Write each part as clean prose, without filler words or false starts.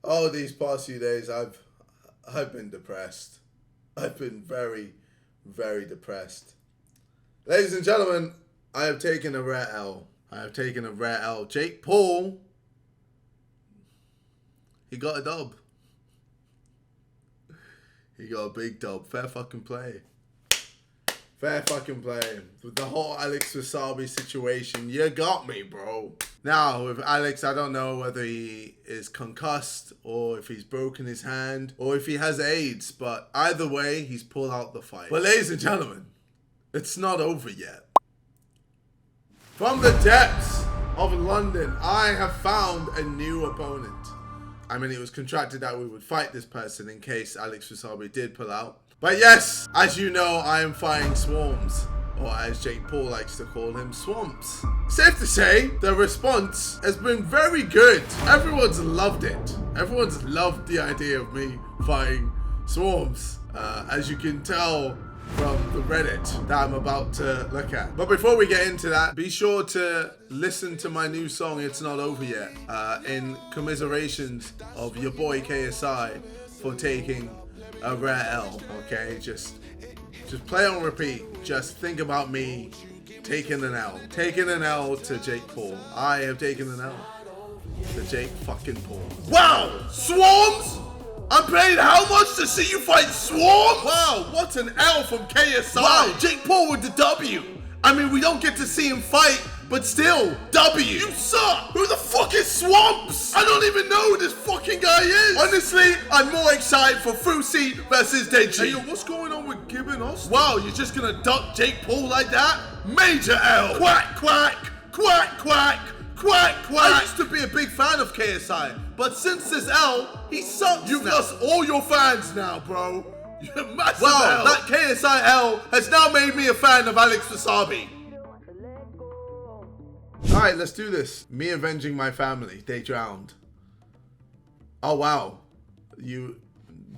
Oh, these past few days, I've been depressed. I've been very, very depressed. Ladies and gentlemen, I have taken a rare L. I have taken a rare L. Jake Paul, he got a dub. He got a big dub. Fair fucking play. Fair fucking play. With the whole Alex Wassabi situation, you got me, bro. Now, with Alex, I don't know whether he is concussed or if he's broken his hand or if he has AIDS, but either way, he's pulled out the fight. But ladies and gentlemen, it's not over yet. From the depths of London, I have found a new opponent. I mean, it was contracted that we would fight this person in case Alex Wassabi did pull out. But yes, as you know, I am fighting Swarmz, or as Jake Paul likes to call him, Swarmz. Safe to say, the response has been very good. Everyone's loved it. Everyone's loved the idea of me fighting Swarmz, as you can tell from the Reddit that I'm about to look at. But before we get into that, be sure to listen to my new song, It's Not Over Yet, in commiserations of your boy KSI for taking a rare L, okay? Just play on repeat. Just think about me taking an L. Taking an L to Jake Paul. I have taken an L to Jake fucking Paul. Wow! Swarmz? I'm paid how much to see you fight Swarmz? Wow, what an L from KSI. Wow, Jake Paul with the W. I mean, we don't get to see him fight, but still, W. You suck. Who the fuck is Swarmz? I don't even know who this fucking guy is. Honestly, I'm more excited for Ksi versus Deji. Hey, yo, what's going on with Gibbon Austin? Wow, you're just gonna duck Jake Paul like that? Major L. Quack, quack, quack, quack, quack, quack. I used to be a big fan of KSI, but since this L, he sucks. You've lost all your fans now, bro. You're massive. Wow, L. That KSI L has now made me a fan of Alex Wassabi. Alright, let's do this. Me avenging my family. They drowned. Oh, wow. You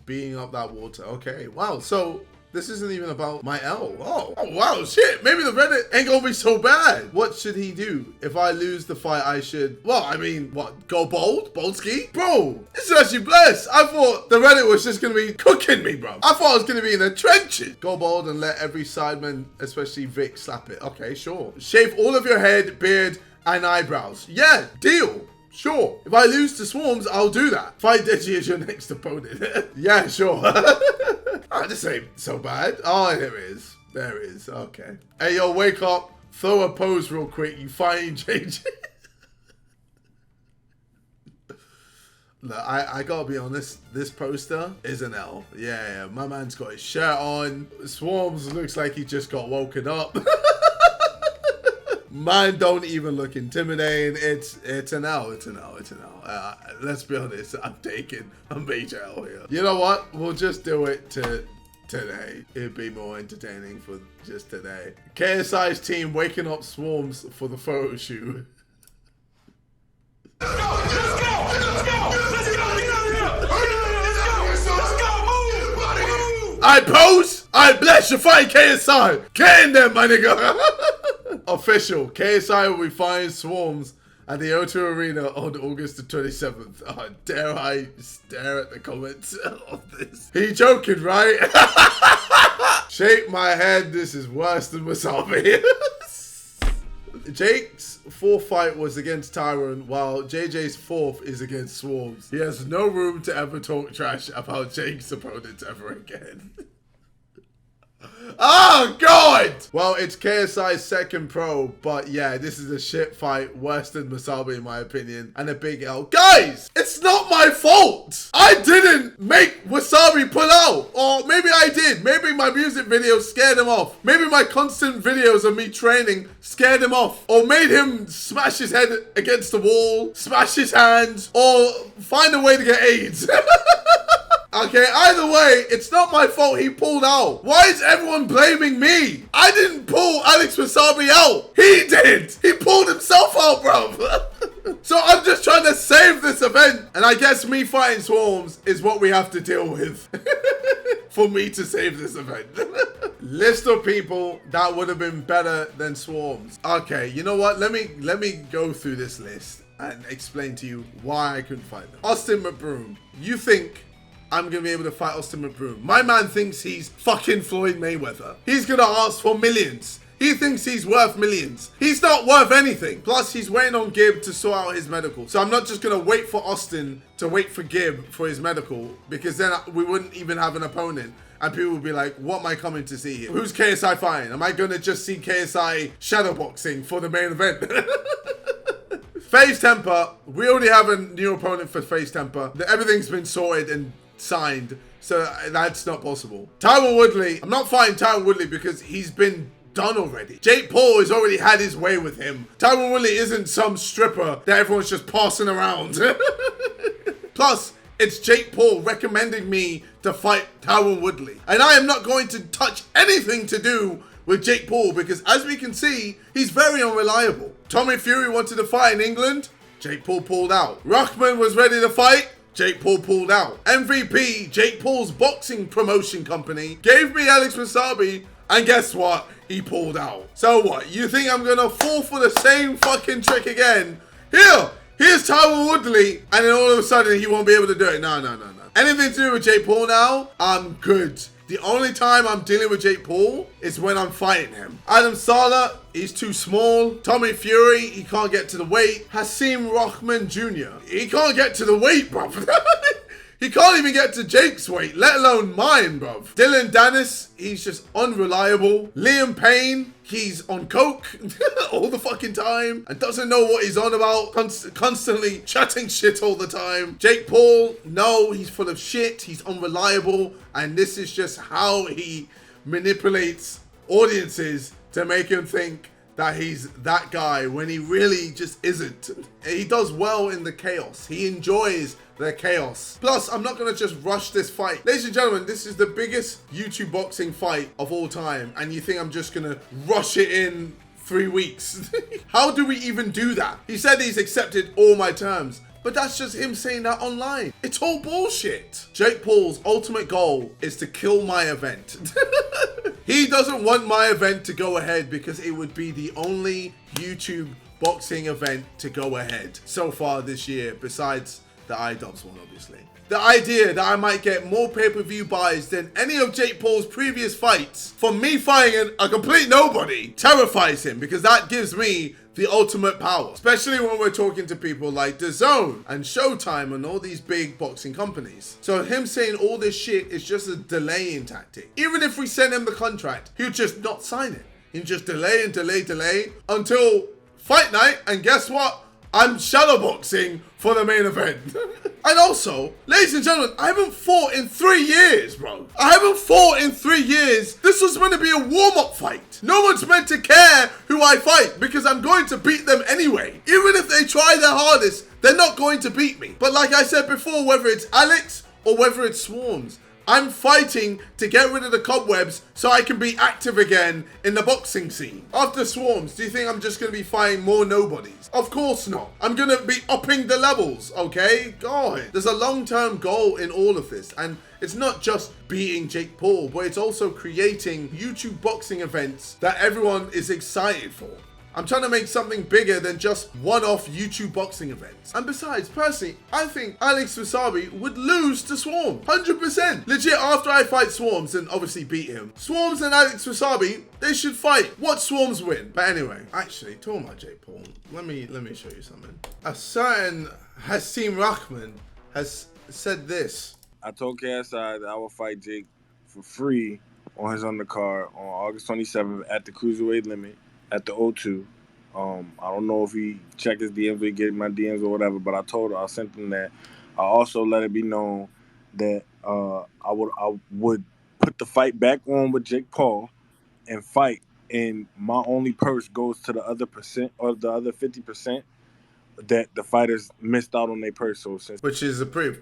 being up that water. Okay, wow. So, this isn't even about my L. Oh, wow, shit. Maybe the Reddit ain't gonna be so bad. What should he do? If I lose the fight, I should... Well, I mean, what? Go bold? Bold ski? Bro, this is actually blessed. I thought the Reddit was just gonna be cooking me, bro. I thought I was gonna be in the trenches. Go bold and let every sideman, especially Vic, slap it. Okay, sure. Shave all of your head, beard, and eyebrows. Yeah, deal. Sure. If I lose to Swarmz, I'll do that. Fight Deji as your next opponent. Yeah, sure. Oh, this ain't so bad. Oh, there it is. There it is. Okay. Hey, yo, wake up. Throw a pose real quick. You fighting JJ. Look, I gotta be honest. This poster is an L. Yeah, my man's got his shirt on. Swarmz looks like he just got woken up. Mine don't even look intimidating. It's an L. It's an L. It's an L. Let's be honest. I'm taking a major L here. You know what? We'll just do it today. It'd be more entertaining for just today. KSI's team waking up Swarmz for the photo shoot. Let's go! Let's go! Let's go! Let's go! Move! I pose. I bless your fight, KSI. Get in there, my nigga. Official. KSI will be fighting Swarmz at the O2 Arena on August the 27th. Oh, dare I stare at the comments of this? He joking, right? Shake my head. This is worse than Wassabi. Jake's fourth fight was against Tyron, while JJ's fourth is against Swarmz. He has no room to ever talk trash about Jake's opponents ever again. Oh, God! Well, it's KSI's second pro, but yeah, this is a shit fight, worse than Wassabi in my opinion, and a big L. Guys, it's not my fault! I didn't make Wassabi pull out! Or maybe I did. Maybe my music videos scared him off. Maybe my constant videos of me training scared him off. Or made him smash his head against the wall, smash his hands, or find a way to get AIDS. Okay, either way, it's not my fault he pulled out. Why is everyone blaming me? I didn't pull Alex Wassabi out. He did. He pulled himself out, bro. So I'm just trying to save this event. And I guess me fighting Swarmz is what we have to deal with for me to save this event. List of people that would have been better than Swarmz. Okay, you know what? Let me go through this list. and explain to you why I couldn't fight them. Austin McBroom, you think I'm gonna be able to fight Austin McBroom? My man thinks he's fucking Floyd Mayweather. He's gonna ask for millions. He thinks he's worth millions. He's not worth anything. Plus, he's waiting on Gib to sort out his medical. So I'm not just gonna wait for Austin to wait for Gib for his medical, because then we wouldn't even have an opponent. And people would be like, what am I coming to see here? Who's KSI fighting? Am I gonna just see KSI shadowboxing for the main event? FaZe Temper, we already have a new opponent for FaZe Temper. Everything's been sorted and signed, so that's not possible. Tyron Woodley, I'm not fighting Tyron Woodley because he's been done already. Jake Paul has already had his way with him. Tyron Woodley isn't some stripper that everyone's just passing around. Plus, it's Jake Paul recommending me to fight Tyron Woodley. And I am not going to touch anything to do with Jake Paul because, as we can see, he's very unreliable. Tommy Fury wanted to fight in England. Jake Paul pulled out. Ruckman was ready to fight. Jake Paul pulled out. MVP, Jake Paul's boxing promotion company, gave me Alex Wassabi, and guess what? He pulled out. So what? You think I'm gonna fall for the same fucking trick again? Here's Tyron Woodley, and then all of a sudden he won't be able to do it. No. Anything to do with Jake Paul now, I'm good. The only time I'm dealing with Jake Paul is when I'm fighting him. Adam Sala, he's too small. Tommy Fury, he can't get to the weight. Hasim Rahman Jr., he can't get to the weight, bruv. He can't even get to Jake's weight, let alone mine, bruv. Dylan Dennis, he's just unreliable. Liam Payne, he's on coke all the fucking time and doesn't know what he's on about, constantly chatting shit all the time. Jake Paul, no, he's full of shit, he's unreliable, and this is just how he manipulates audiences to make him think that he's that guy when he really just isn't. He does well in the chaos. He enjoys the chaos. Plus, I'm not gonna just rush this fight. Ladies and gentlemen, this is the biggest YouTube boxing fight of all time, and you think I'm just gonna rush it in 3 weeks? How do we even do that? He said he's accepted all my terms, but that's just him saying that online. It's all bullshit. Jake Paul's ultimate goal is to kill my event. He doesn't want my event to go ahead because it would be the only YouTube boxing event to go ahead so far this year, besides the iDubbbz one, obviously. The idea that I might get more pay-per-view buys than any of Jake Paul's previous fights from me fighting a complete nobody terrifies him, because that gives me the ultimate power, especially when we're talking to people like DAZN and Showtime and all these big boxing companies. So him saying all this shit is just a delaying tactic. Even if we send him the contract, he'll just not sign it. He'll just delay and delay until fight night, and guess what? I'm shadowboxing for the main event. And also, ladies and gentlemen, I haven't fought in 3 years, bro. I haven't fought in 3 years. This was meant to be a warm-up fight. No one's meant to care who I fight because I'm going to beat them anyway. Even if they try their hardest, they're not going to beat me. But like I said before, whether it's Alex or whether it's Swarmz, I'm fighting to get rid of the cobwebs so I can be active again in the boxing scene. After Swarmz, do you think I'm just going to be fighting more nobodies? Of course not. I'm going to be upping the levels, okay? God, there's a long-term goal in all of this, and it's not just beating Jake Paul, but it's also creating YouTube boxing events that everyone is excited for. I'm trying to make something bigger than just one-off YouTube boxing events. And besides, personally, I think Alex Wassabi would lose to Swarmz. 100%. Legit, after I fight Swarmz and obviously beat him, Swarmz and Alex Wassabi, they should fight. Watch Swarmz win. But anyway, actually, talking about Jake Paul, let me show you something. A certain Hasim Rahman has said this. I told KSI that I will fight Jake for free on his undercard on August 27th at the cruiserweight limit at the O2. I don't know if he checked his DMs or he get my DMs or whatever, but I sent him that. I also let it be known that I would put the fight back on with Jake Paul and fight, and my only purse goes to the other percent, or the other 50% that the fighters missed out on their purse. So which is a pretty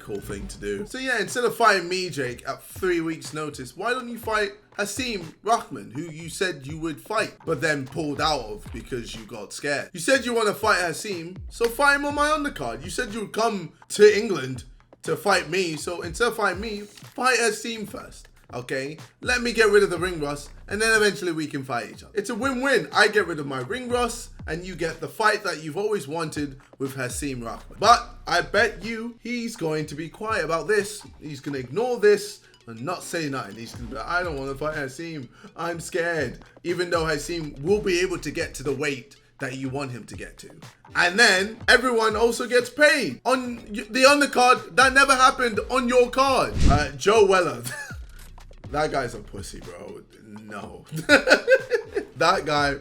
cool thing to do. So yeah, instead of fighting me, Jake, at 3 weeks notice, why don't you fight Hasim Rahman, who you said you would fight, but then pulled out of because you got scared? You said you want to fight Hasim, so fight him on my undercard. You said you would come to England to fight me, so instead of fighting me, fight Hasim first. okay? Let me get rid of the ring rust, and then eventually we can fight each other. It's a win-win. I get rid of my ring rust, and you get the fight that you've always wanted with Hasim Rahman. But I bet you he's going to be quiet about this. He's going to ignore this and not say nothing. He's going to be like, I don't want to fight Hasim. I'm scared. Even though Hasim will be able to get to the weight that you want him to get to. And then everyone also gets paid on the undercard that never happened on your card. Joe Weller. That guy's a pussy, bro. No. That guy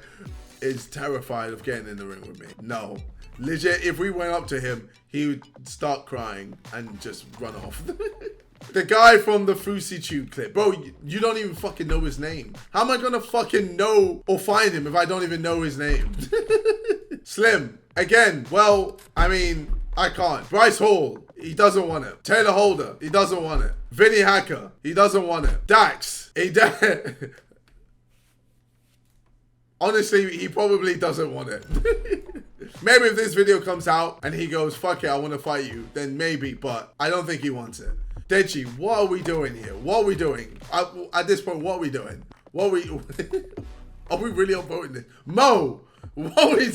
is terrified of getting in the ring with me. No. Legit, if we went up to him, he would start crying and just run off. The guy from the Fusi Tube clip. Bro, you don't even fucking know his name. How am I gonna fucking know or find him if I don't even know his name? Slim. Again, well, I mean, I can't. Bryce Hall. He doesn't want it. Taylor Holder. He doesn't want it. Vinny Hacker. He doesn't want it. Dax. Honestly, he probably doesn't want it. Maybe if this video comes out and he goes, fuck it, I want to fight you, then maybe, but I don't think he wants it. Deji, what are we doing here? What are we doing? At this point, what are we doing? What are we... Are we really upvoting this? Mo! What are we...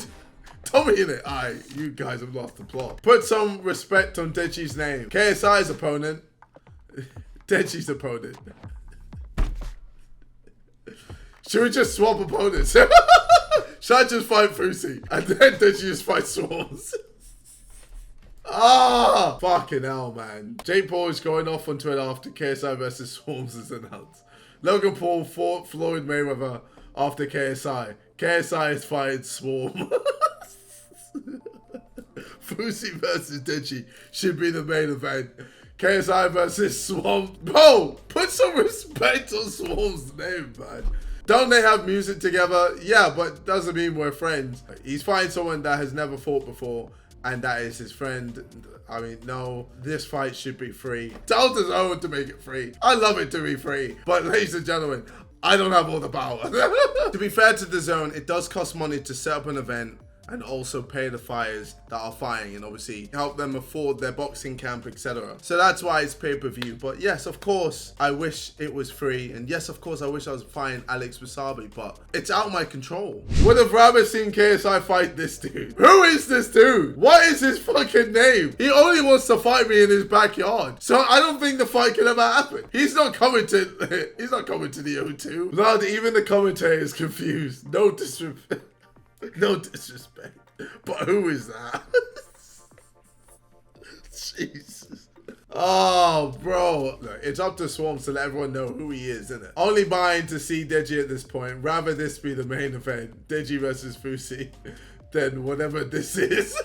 Tell me in it. Alright, you guys have lost the plot. Put some respect on Deji's name. KSI's opponent. Deji's opponent. Should we just swap opponents? Should I just fight Fusi? And then Deji just fight Swarmz? Ah, fucking hell, man. Jake Paul is going off on Twitter after KSI versus Swarmz is announced. Logan Paul fought Floyd Mayweather after KSI. KSI is fighting Swarm. Fusi versus Deji should be the main event. KSI versus Swarm. Bro, put some respect on Swarm's name, man. Don't they have music together? Yeah, but doesn't mean we're friends. He's fighting someone that has never fought before, and that is his friend. I mean, no, this fight should be free. Tell DAZN to make it free. I love it to be free. But ladies and gentlemen, I don't have all the power. To be fair to DAZN, it does cost money to set up an event and also pay the fighters that are fighting and obviously help them afford their boxing camp, etc. So that's why it's pay-per-view. But yes, of course, I wish it was free. And yes, of course, I wish I was fighting Alex Wassabi, but it's out of my control. Would have rather seen KSI fight this dude. Who is this dude? What is his fucking name? He only wants to fight me in his backyard. So I don't think the fight can ever happen. He's not coming to the O2. Blood, even the commentator is confused. No disrespect. No disrespect, but who is that? Jesus. Oh, bro. Look, it's up to Swarmz to let everyone know who he is, isn't it? Only buying to see Deji at this point. Rather this be the main event, Deji versus Fusi, than whatever this is.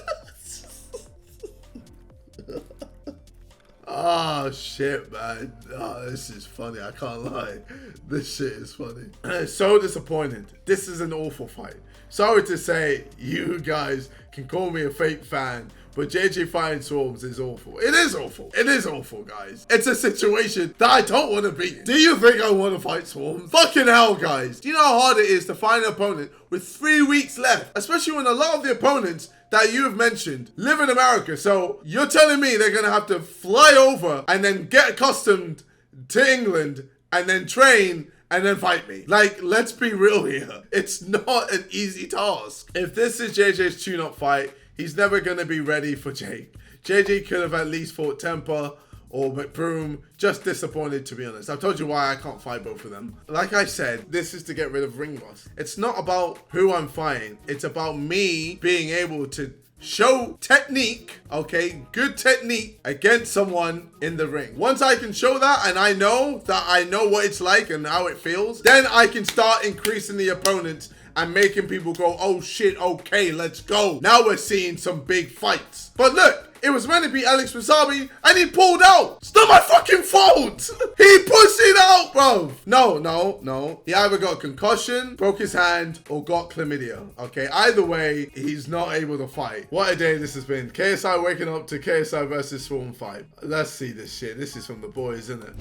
Oh, shit, man. Oh, this is funny. I can't lie. This shit is funny. So disappointed. This is an awful fight. Sorry to say, you guys can call me a fake fan, but JJ fighting Swarmz is awful. It is awful. It is awful, guys. It's a situation that I don't want to be in. Do you think I want to fight Swarmz? Fucking hell, guys. Do you know how hard it is to find an opponent with 3 weeks left? Especially when a lot of the opponents that you have mentioned live in America. So you're telling me they're going to have to fly over and then get accustomed to England and then train and then fight me. Like, let's be real here. It's not an easy task. If this is JJ's tune-up fight, he's never going to be ready for Jake. JJ could have at least fought Temper or McBroom. Just disappointed, to be honest. I've told you why I can't fight both of them. Like I said, this is to get rid of ring rust. It's not about who I'm fighting. It's about me being able to show technique, okay, good technique against someone in the ring. Once I can show that and I know what it's like and how it feels, then I can start increasing the opponents and making people go, oh shit, okay, let's go. Now we're seeing some big fights. But look, it was meant to be Alex Wassabi and he pulled out. It's not my fucking fault. He pussied out, bro. No. He either got a concussion, broke his hand, or got chlamydia. Okay, either way, he's not able to fight. What a day this has been. KSI waking up to KSI versus Swarm fight. Let's see this shit. This is from the boys, isn't it?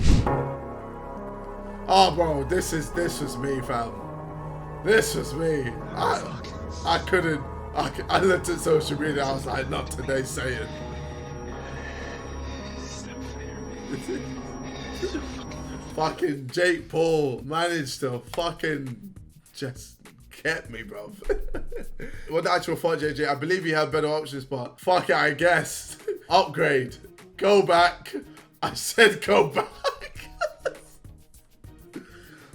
Oh, bro, this was me, fam. This was me. I couldn't. I looked at social media. I was like, not today, say it. Fucking Jake Paul managed to fucking just get me, bro. What the actual fuck, JJ? I believe you have better options, but fuck it, I guess. Upgrade. Go back. I said go back.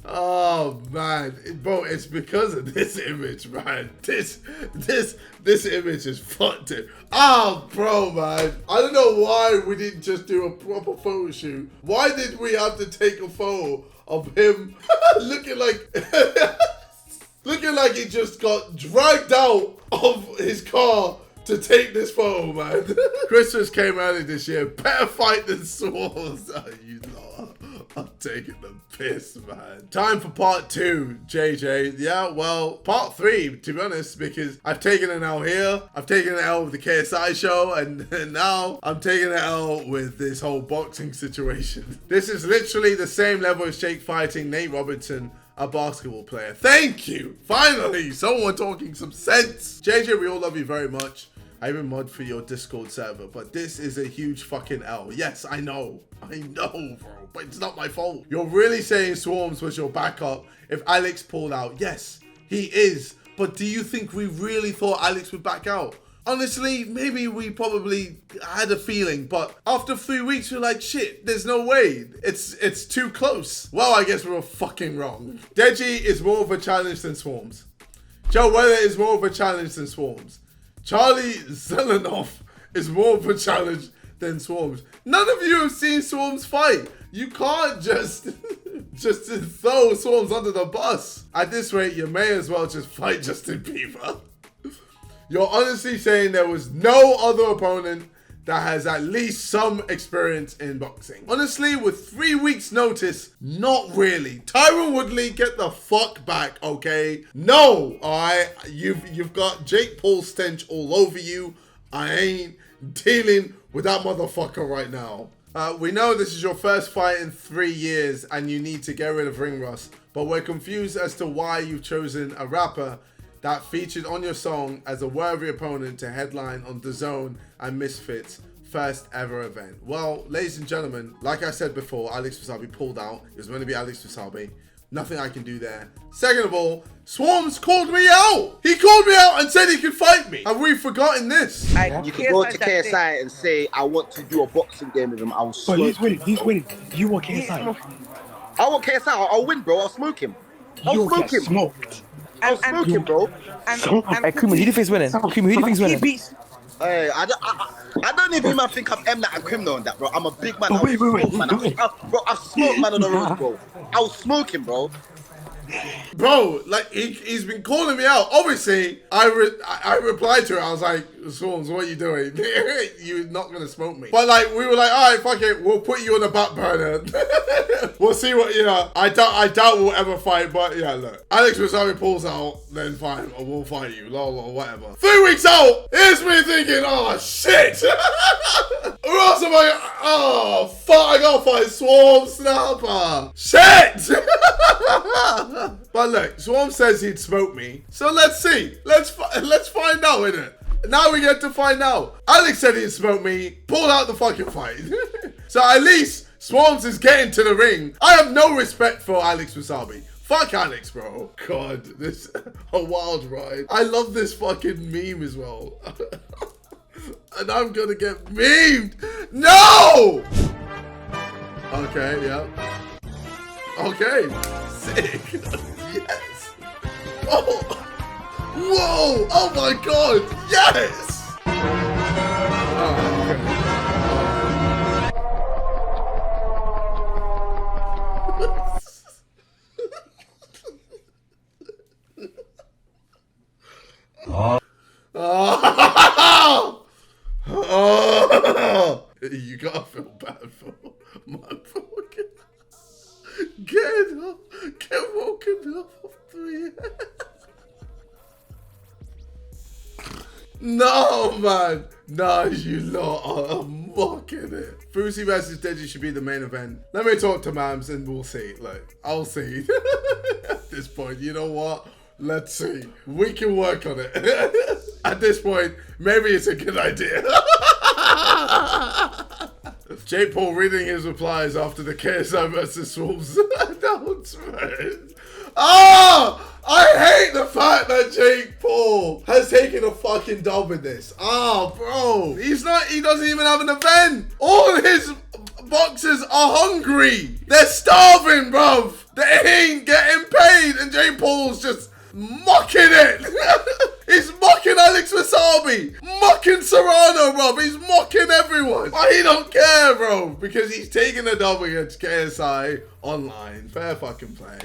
Oh man, bro, it's because of this image, man. This image is fucked it. Oh, bro, man. I don't know why we didn't just do a proper photo shoot. Why did we have to take a photo of him looking like he just got dragged out of his car to take this photo, man? Christmas came early this year. Better fight than Swarmz. Oh, you lot. I'm taking the piss, man. Time for part 2, JJ. Yeah, well, part 3, to be honest, because I've taken an L here. I've taken an L with the KSI show, and now I'm taking an L with this whole boxing situation. This is literally the same level as Jake fighting Nate Robinson, a basketball player. Thank you. Finally, someone talking some sense. JJ, we all love you very much. I even mod for your Discord server, but this is a huge fucking L. Yes, I know, bro, but it's not my fault. You're really saying Swarmz was your backup if Alex pulled out? Yes, he is. But do you think we really thought Alex would back out? Honestly, maybe we probably had a feeling, but after 3 weeks, we're like, shit, there's no way. It's too close. Well, I guess we were fucking wrong. Deji is more of a challenge than Swarmz. Joe Weather is more of a challenge than Swarmz. Charlie Zelenoff is more of a challenge than Swarmz. None of you have seen Swarmz fight. You can't just throw Swarmz under the bus. At this rate, you may as well just fight Justin Bieber. You're honestly saying there was no other opponent that has at least some experience in boxing. Honestly, with 3 weeks notice, not really. Tyron Woodley, get the fuck back, okay? No, all right? You've got Jake Paul stench all over you. I ain't dealing with that motherfucker right now. We know this is your first fight in 3 years and you need to get rid of ring rust, but we're confused as to why you've chosen a rapper that featured on your song as a worthy opponent to headline on DAZN and Misfits' first ever event. Well, ladies and gentlemen, like I said before, Alex Wassabi pulled out. It was going to be Alex Wassabi. Nothing I can do there. Second of all, Swarmz called me out. He called me out and said he could fight me. Have we forgotten this? You can go to KSI and say, I want to do a boxing game with him. I'll smoke him. He's winning. You want KSI? I want KSI. I'll win, bro. I'll smoke him. I'll smoke him. Smoked. I'll smoke him, bro. Hey, Kuma, who do you think's winning? Kuma, who do you think's winning? Hey, I don't even think I'm M like a criminal on that, bro. I'm a big man. Wait. Bro, I've smoked man on the road, bro. I'll smoke him, bro. Bro, like he's been calling me out. Obviously, I replied to it. I was like, Swarmz, what are you doing? You're not gonna smoke me. But like we were like, all right, fuck it, we'll put you on the back burner. We'll see what I doubt we'll ever fight. But yeah, look, Alex Wassabi pulls out, then fine, or we'll fight you, lol, or whatever. 3 weeks out, here's me thinking, oh shit. Who else am I? Oh fuck, I gotta fight Swarmz Snapper. Shit. But look, Swarmz says he'd smoke me, so let's see. Let's find out, innit? Now we get to find out. Alex said he'd smoke me, pulled out the fucking fight. So at least Swarmz is getting to the ring. I have no respect for Alex Wassabi. Fuck Alex, bro. God, this a wild ride. I love this fucking meme as well. And I'm gonna get memed. No! Okay, yeah. Okay, sick. Yes. Oh. Whoa! Oh my god! Yes! Oh, okay. Oh. You gotta feel bad for my broken. Get woken up of 3 years. No, man. No, you lot are mocking it. Fusi versus Deji should be the main event. Let me talk to Mams and we'll see. Look, I'll see. At this point, you know what? Let's see. We can work on it. At this point, maybe it's a good idea. Jake Paul reading his replies after the KSI versus Swarmz announcement. Oh! I hate the fact that Jake Paul has taken a fucking dub in this. Oh, bro. He doesn't even have an event. All his boxers are hungry. They're starving, bruv. They ain't getting paid. And Jake Paul's just mocking it. He's mocking Alex Wassabi. Mocking Serrano, bruv. He's mocking everyone. But he don't care, bro. Because he's taking a dub against KSI online. Fair fucking play.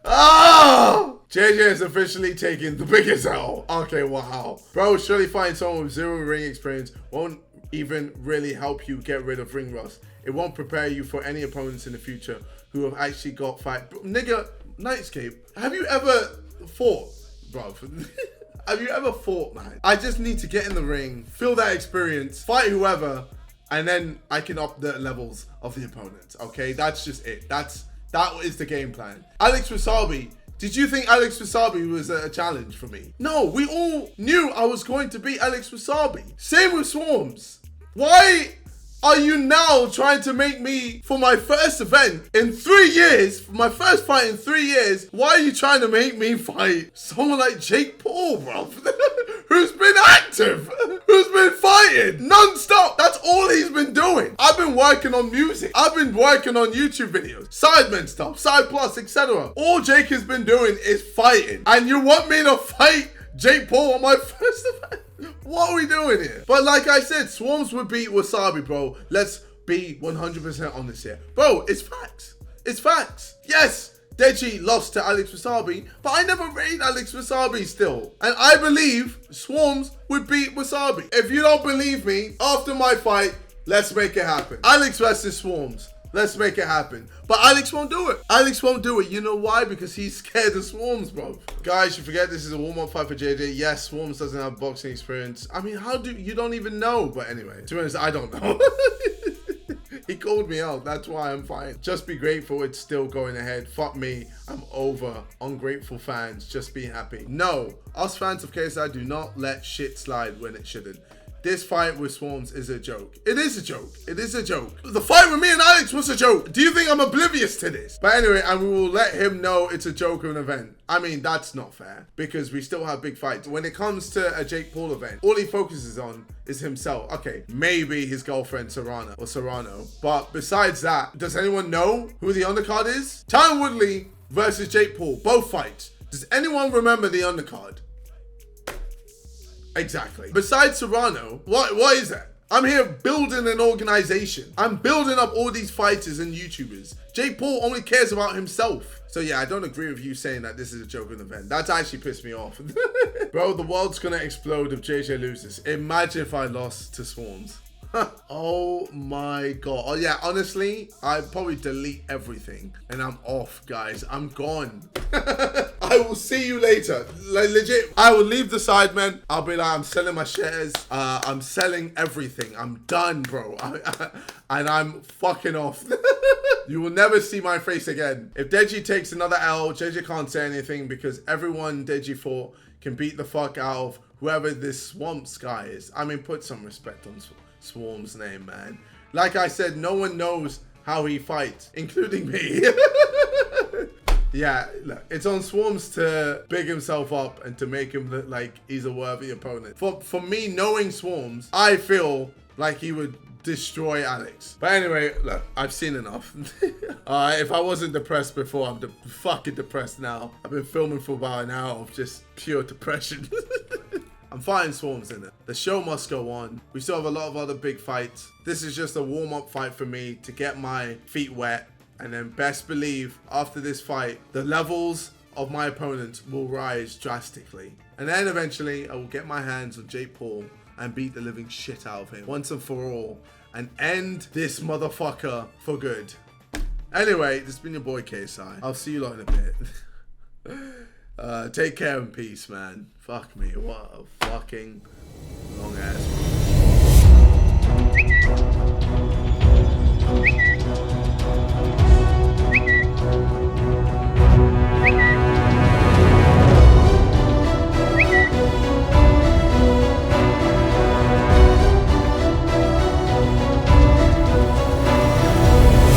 Oh! JJ is officially taking the biggest L. Okay, wow. Bro, surely find someone with 0 ring experience won't even really help you get rid of ring rust. It won't prepare you for any opponents in the future who have actually got fight. Nigga, Nightscape, have you ever fought, bro? Have you ever fought, man? I just need to get in the ring, feel that experience, fight whoever, and then I can up the levels of the opponents, okay? That's just it. That is the game plan. Alex Wassabi, did you think Alex Wassabi was a challenge for me? No, we all knew I was going to beat Alex Wassabi. Same with Swarmz. Why are you now trying to make me, for my first event in 3 years, for my first fight in 3 years, why are you trying to make me fight someone like Jake Paul, bro? Who's been active, who's been fighting non-stop. That's all he's been doing. I've been working on music. I've been working on YouTube videos, Sidemen stuff, Side Plus, etc. All Jake has been doing is fighting. And you want me to fight Jake Paul on my first event? What are we doing here? But like I said, Swarmz would beat Wassabi, bro. Let's be 100% honest here. Bro, it's facts. It's facts. Yes, Deji lost to Alex Wassabi, but I never rated Alex Wassabi still. And I believe Swarmz would beat Wassabi. If you don't believe me, after my fight, let's make it happen. Alex versus Swarmz. Let's make it happen. But Alex won't do it. Alex won't do it. You know why? Because he's scared of Swarmz, bro. Guys, you forget this is a warm-up fight for JJ. Yes, Swarmz doesn't have boxing experience. I mean, you don't even know. But anyway, to be honest, I don't know. He called me out. That's why I'm fine. Just be grateful it's still going ahead. Fuck me. I'm over. Ungrateful fans. Just be happy. No, us fans of KSI do not let shit slide when it shouldn't. This fight with Swarmz is a joke. It is a joke. It is a joke. The fight with me and Alex was a joke. Do you think I'm oblivious to this? But anyway, and we will let him know it's a joke of an event. I mean, that's not fair because we still have big fights. When it comes to a Jake Paul event, all he focuses on is himself. Okay, maybe his girlfriend Serrano. But besides that, does anyone know who the undercard is? Tyron Woodley versus Jake Paul. Both fights. Does anyone remember the undercard? Exactly. Besides Serrano, what is that? I'm here building an organization. I'm building up all these fighters and YouTubers. Jake Paul only cares about himself. So yeah, I don't agree with you saying that this is a joke of an event. That's actually pissed me off. Bro, the world's gonna explode if JJ loses. Imagine if I lost to Swarmz. Oh my god. Oh yeah, honestly, I'd probably delete everything and I'm off, guys. I'm gone. I will see you later. Like, legit, I will leave the side, man. I'll be like, I'm selling my shares. I'm selling everything. I'm done, bro. And I'm fucking off. You will never see my face again. If Deji takes another L, JJ can't say anything because everyone Deji fought can beat the fuck out of whoever this Swarmz guy is. I mean, put some respect on Swarmz name, man. Like I said, no one knows how he fights, including me. Yeah, look, it's on Swarmz to big himself up and to make him look like he's a worthy opponent. For me, knowing Swarmz, I feel like he would destroy Alex. But anyway, look, I've seen enough. If I wasn't depressed before, I'm fucking depressed now. I've been filming for about an hour of just pure depression. I'm fighting Swarmz in it. The show must go on. We still have a lot of other big fights. This is just a warm-up fight for me to get my feet wet. And then best believe, after this fight, the levels of my opponents will rise drastically. And then eventually, I will get my hands on Jake Paul and beat the living shit out of him once and for all. And end this motherfucker for good. Anyway, this has been your boy KSI. I'll see you lot in a bit. Take care and peace, man. Fuck me. What a fucking long ass.